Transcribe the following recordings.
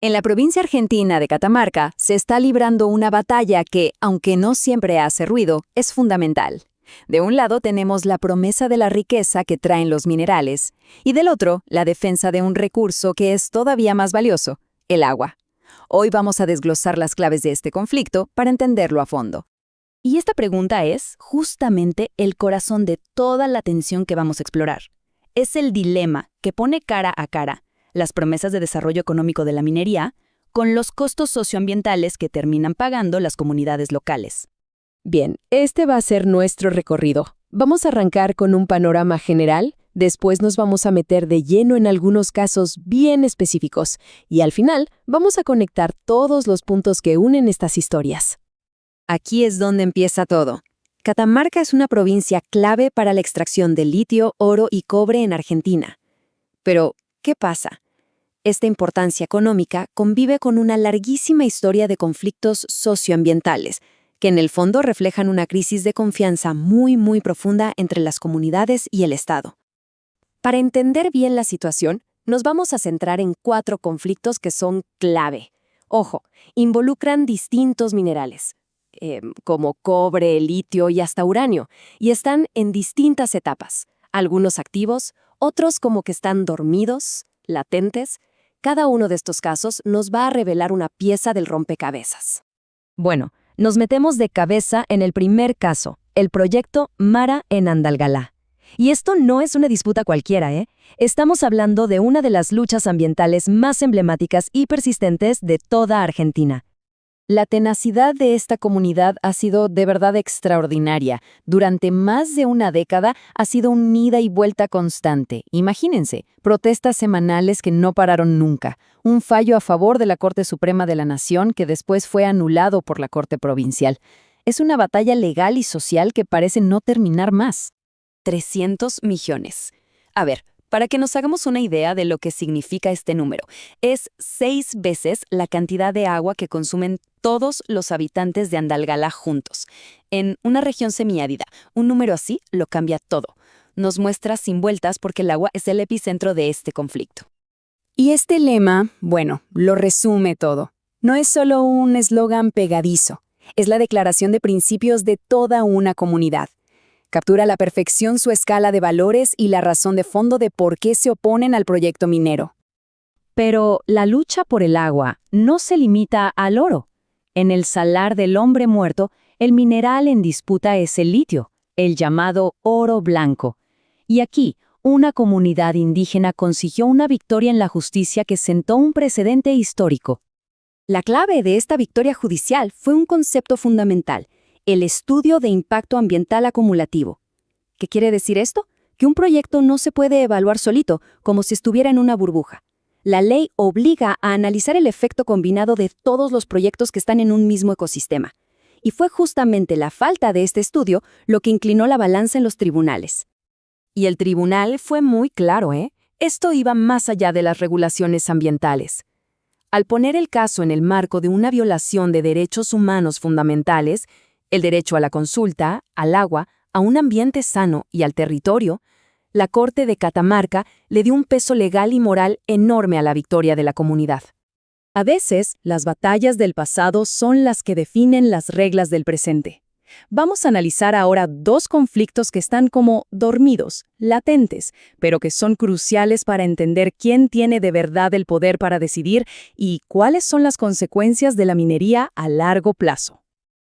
En la provincia argentina de Catamarca se está librando una batalla que, aunque no siempre hace ruido, es fundamental. De un lado tenemos la promesa de la riqueza que traen los minerales, y del otro, la defensa de un recurso que es todavía más valioso, el agua. Hoy vamos a desglosar las claves de este conflicto para entenderlo a fondo. Y esta pregunta es justamente el corazón de toda la tensión que vamos a explorar. Es el dilema que pone cara a cara las promesas de desarrollo económico de la minería con los costos socioambientales que terminan pagando las comunidades locales. Bien, este va a ser nuestro recorrido. Vamos a arrancar con un panorama general, después nos vamos a meter de lleno en algunos casos bien específicos y al final vamos a conectar todos los puntos que unen estas historias. Aquí es donde empieza todo. Catamarca es una provincia clave para la extracción de litio, oro y cobre en Argentina. Pero, ¿qué pasa? Esta importancia económica convive con una larguísima historia de conflictos socioambientales, que en el fondo reflejan una crisis de confianza muy profunda entre las comunidades y el Estado. Para entender bien la situación, nos vamos a centrar en 4 conflictos que son clave. Ojo, involucran distintos minerales, como cobre, litio y hasta uranio, y están en distintas etapas, algunos activos, otros como que están dormidos, latentes. Cada uno de estos casos nos va a revelar una pieza del rompecabezas. Bueno, nos metemos de cabeza en el primer caso, el proyecto Mara en Andalgalá. Y esto no es una disputa cualquiera, ¿eh? Estamos hablando de una de las luchas ambientales más emblemáticas y persistentes de toda Argentina. La tenacidad de esta comunidad ha sido de verdad extraordinaria. Durante más de una década ha sido un ida y vuelta constante. Imagínense, protestas semanales que no pararon nunca. Un fallo a favor de la Corte Suprema de la Nación que después fue anulado por la Corte Provincial. Es una batalla legal y social que parece no terminar más. 300 millones. A ver, para que nos hagamos una idea de lo que significa este número, es 6 veces la cantidad de agua que consumen todos los habitantes de Andalgalá juntos. En una región semiárida, un número así lo cambia todo. Nos muestra sin vueltas porque el agua es el epicentro de este conflicto. Y este lema, bueno, lo resume todo. No es solo un eslogan pegadizo, es la declaración de principios de toda una comunidad. Captura a la perfección su escala de valores y la razón de fondo de por qué se oponen al proyecto minero. Pero la lucha por el agua no se limita al oro. En el salar del hombre muerto, el mineral en disputa es el litio, el llamado oro blanco. Y aquí, una comunidad indígena consiguió una victoria en la justicia que sentó un precedente histórico. La clave de esta victoria judicial fue un concepto fundamental: el estudio de impacto ambiental acumulativo. ¿Qué quiere decir esto? Que un proyecto no se puede evaluar solito, como si estuviera en una burbuja. La ley obliga a analizar el efecto combinado de todos los proyectos que están en un mismo ecosistema. Y fue justamente la falta de este estudio lo que inclinó la balanza en los tribunales. Y el tribunal fue muy claro, ¿eh? Esto iba más allá de las regulaciones ambientales. Al poner el caso en el marco de una violación de derechos humanos fundamentales, el derecho a la consulta, al agua, a un ambiente sano y al territorio, la Corte de Catamarca le dio un peso legal y moral enorme a la victoria de la comunidad. A veces, las batallas del pasado son las que definen las reglas del presente. Vamos a analizar ahora 2 conflictos que están como dormidos, latentes, pero que son cruciales para entender quién tiene de verdad el poder para decidir y cuáles son las consecuencias de la minería a largo plazo.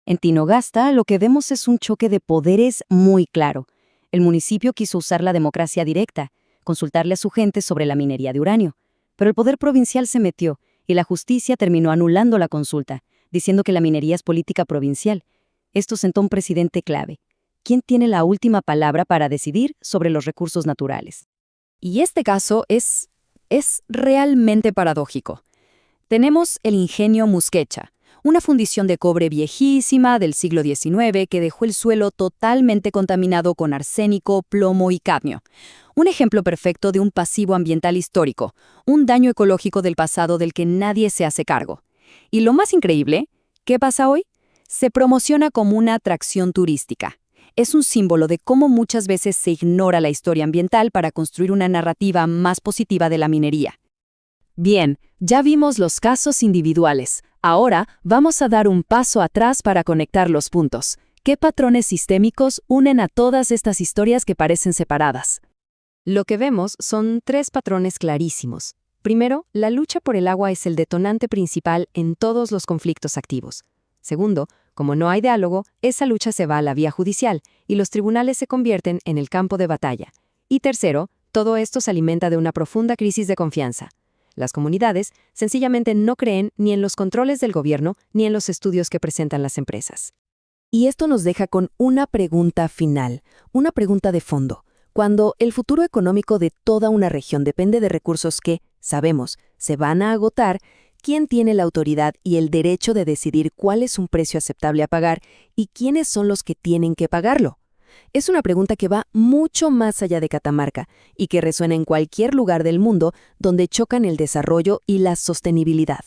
En Tinogasta lo que vemos es un choque de poderes muy claro. El municipio quiso usar la democracia directa, consultarle a su gente sobre la minería de uranio. Pero el poder provincial se metió y la justicia terminó anulando la consulta, diciendo que la minería es política provincial. Esto sentó un precedente clave. ¿Quién tiene la última palabra para decidir sobre los recursos naturales? Y este caso es realmente paradójico. Tenemos el ingenio Musquecha, una fundición de cobre viejísima del siglo XIX que dejó el suelo totalmente contaminado con arsénico, plomo y cadmio. Un ejemplo perfecto de un pasivo ambiental histórico, un daño ecológico del pasado del que nadie se hace cargo. Y lo más increíble, ¿qué pasa hoy? Se promociona como una atracción turística. Es un símbolo de cómo muchas veces se ignora la historia ambiental para construir una narrativa más positiva de la minería. Bien, ya vimos los casos individuales. Ahora vamos a dar un paso atrás para conectar los puntos. ¿Qué patrones sistémicos unen a todas estas historias que parecen separadas? Lo que vemos son 3 patrones clarísimos. Primero, la lucha por el agua es el detonante principal en todos los conflictos activos. Segundo, como no hay diálogo, esa lucha se va a la vía judicial y los tribunales se convierten en el campo de batalla. Y tercero, todo esto se alimenta de una profunda crisis de confianza. Las comunidades sencillamente no creen ni en los controles del gobierno ni en los estudios que presentan las empresas. Y esto nos deja con una pregunta final, una pregunta de fondo. Cuando el futuro económico de toda una región depende de recursos que, sabemos, se van a agotar, ¿quién tiene la autoridad y el derecho de decidir cuál es un precio aceptable a pagar y quiénes son los que tienen que pagarlo? Es una pregunta que va mucho más allá de Catamarca y que resuena en cualquier lugar del mundo donde chocan el desarrollo y la sostenibilidad.